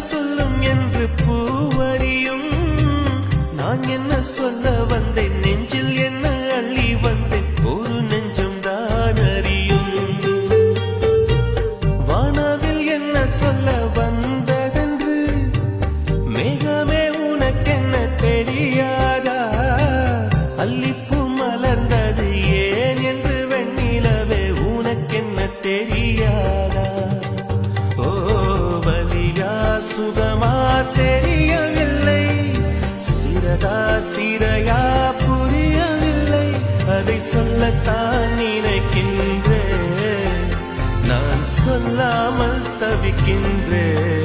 சொல்லும் என்று பூவரியும் நான் என்ன சொல்ல வந்தேன் நெஞ்சில் என்ன அள்ளி வந்தேன் ஒரு நெஞ்சம் தான் அறியும் வானவில் என்ன சொல்ல வந்ததென்று மேகமே உனக்கென்ன தெரியாதா அல்லிப்பூ மலர்ந்தது ஏன் என்று வெண்ணிலவே உனக்கென்ன தெரியாதா சுகமா தெரியவில்லை சிறதா சிறையா புரியவில்லை அதை சொல்லத்தான் நினைக்கின்றேன் நான் சொல்லாமல் தவிக்கின்றேன்